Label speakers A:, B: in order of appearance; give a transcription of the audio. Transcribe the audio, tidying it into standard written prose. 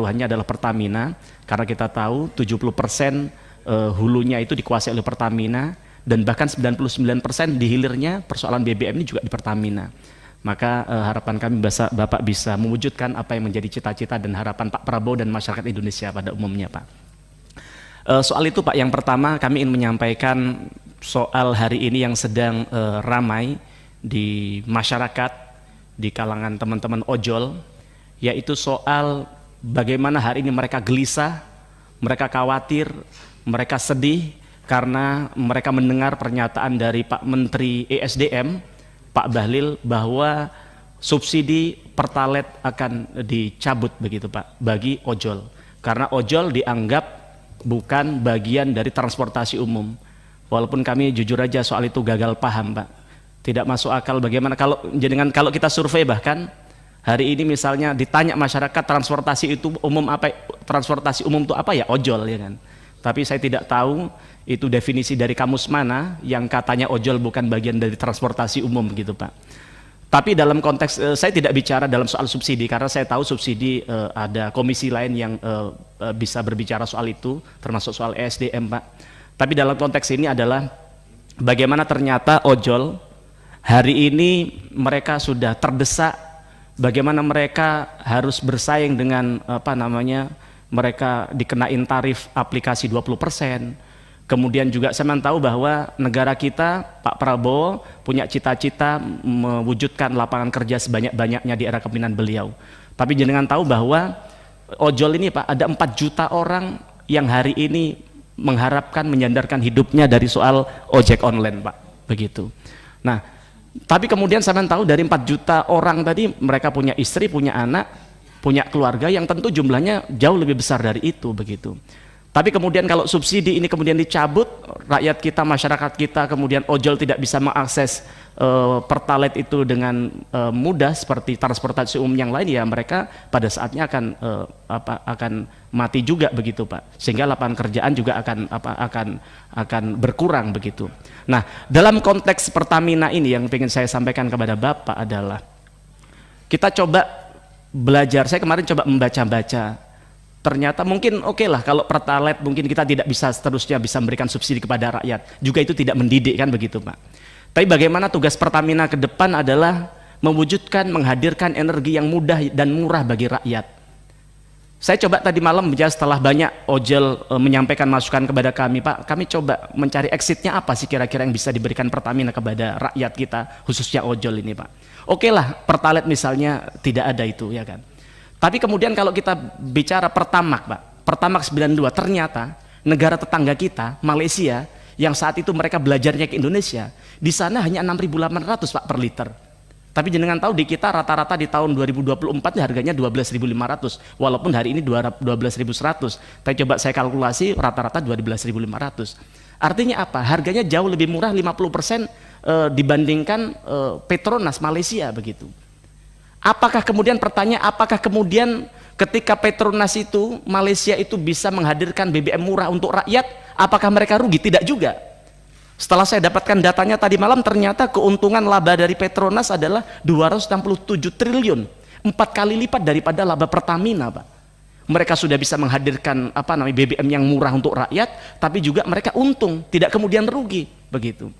A: Hanya adalah Pertamina, karena kita tahu 70% hulunya itu dikuasai oleh Pertamina, dan bahkan 99% di hilirnya persoalan BBM ini juga di Pertamina. Maka harapan kami Bapak bisa mewujudkan apa yang menjadi cita-cita dan harapan Pak Prabowo dan masyarakat Indonesia pada umumnya, Pak. Soal itu, Pak, yang pertama kami ingin menyampaikan soal hari ini yang sedang ramai di masyarakat, di kalangan teman-teman ojol, yaitu soal bagaimana hari ini mereka gelisah, mereka khawatir, mereka sedih karena mereka mendengar pernyataan dari Pak Menteri ESDM, Pak Bahlil, bahwa subsidi Pertalite akan dicabut begitu, Pak, bagi ojol, karena ojol dianggap bukan bagian dari transportasi umum. Walaupun kami jujur aja soal itu gagal paham, Pak, tidak masuk akal bagaimana kalau kita survei, bahkan hari ini misalnya ditanya masyarakat transportasi itu umum apa, transportasi umum itu apa, ya ojol, ya kan. Tapi saya tidak tahu itu definisi dari kamus mana yang katanya ojol bukan bagian dari transportasi umum gitu, Pak. Tapi dalam konteks saya tidak bicara dalam soal subsidi, karena saya tahu subsidi ada komisi lain yang bisa berbicara soal itu, termasuk soal ESDM, Pak. Tapi dalam konteks ini adalah bagaimana ternyata ojol hari ini mereka sudah terdesak, bagaimana mereka harus bersaing dengan mereka dikenain tarif aplikasi 20%. Kemudian juga saya tahu bahwa negara kita, Pak Prabowo punya cita-cita mewujudkan lapangan kerja sebanyak-banyaknya di era kepemimpinan beliau. Tapi jenengan tahu bahwa ojol ini, Pak, ada 4 juta orang yang hari ini mengharapkan menyandarkan hidupnya dari soal ojek online, Pak, begitu. Nah, tapi kemudian saya tahu dari 4 juta orang tadi mereka punya istri, punya anak, punya keluarga yang tentu jumlahnya jauh lebih besar dari itu, begitu. Tapi kemudian kalau subsidi ini kemudian dicabut, rakyat kita, masyarakat kita, kemudian ojol tidak bisa mengakses Pertalite itu dengan mudah seperti transportasi umum yang lain, ya mereka pada saatnya akan mati juga, begitu, Pak. Sehingga lapangan kerjaan juga akan berkurang, begitu. Nah, dalam konteks Pertamina ini yang ingin saya sampaikan kepada Bapak adalah kita coba belajar. Saya kemarin coba membaca-baca. Ternyata mungkin oke lah kalau Pertalite mungkin kita tidak bisa seterusnya bisa memberikan subsidi kepada rakyat, juga itu tidak mendidik, kan begitu, Pak. Tapi bagaimana tugas Pertamina ke depan adalah mewujudkan, menghadirkan energi yang mudah dan murah bagi rakyat. Saya coba tadi malam setelah banyak ojol menyampaikan masukan kepada kami, Pak, kami coba mencari exitnya apa sih kira-kira yang bisa diberikan Pertamina kepada rakyat kita, khususnya ojol ini, Pak. Oke lah Pertalite misalnya tidak ada itu, ya kan. Tapi kemudian kalau kita bicara Pertamax, Pak, Pertamax 92, ternyata negara tetangga kita, Malaysia, yang saat itu mereka belajarnya ke Indonesia, di sana hanya 6.800, Pak, per liter. Tapi jenengan tahu di kita rata-rata di tahun 2024 harganya 12.500, walaupun hari ini 12.100. Tapi coba saya kalkulasi rata-rata 12.500. Artinya apa? Harganya jauh lebih murah 50% dibandingkan Petronas Malaysia, begitu. Apakah kemudian pertanyaan, apakah kemudian ketika Petronas itu, Malaysia itu bisa menghadirkan BBM murah untuk rakyat, apakah mereka rugi? Tidak juga. Setelah saya dapatkan datanya tadi malam, ternyata keuntungan laba dari Petronas adalah 267 triliun, 4 kali lipat daripada laba Pertamina, Pak. Mereka sudah bisa menghadirkan BBM yang murah untuk rakyat, tapi juga mereka untung, tidak kemudian rugi, begitu.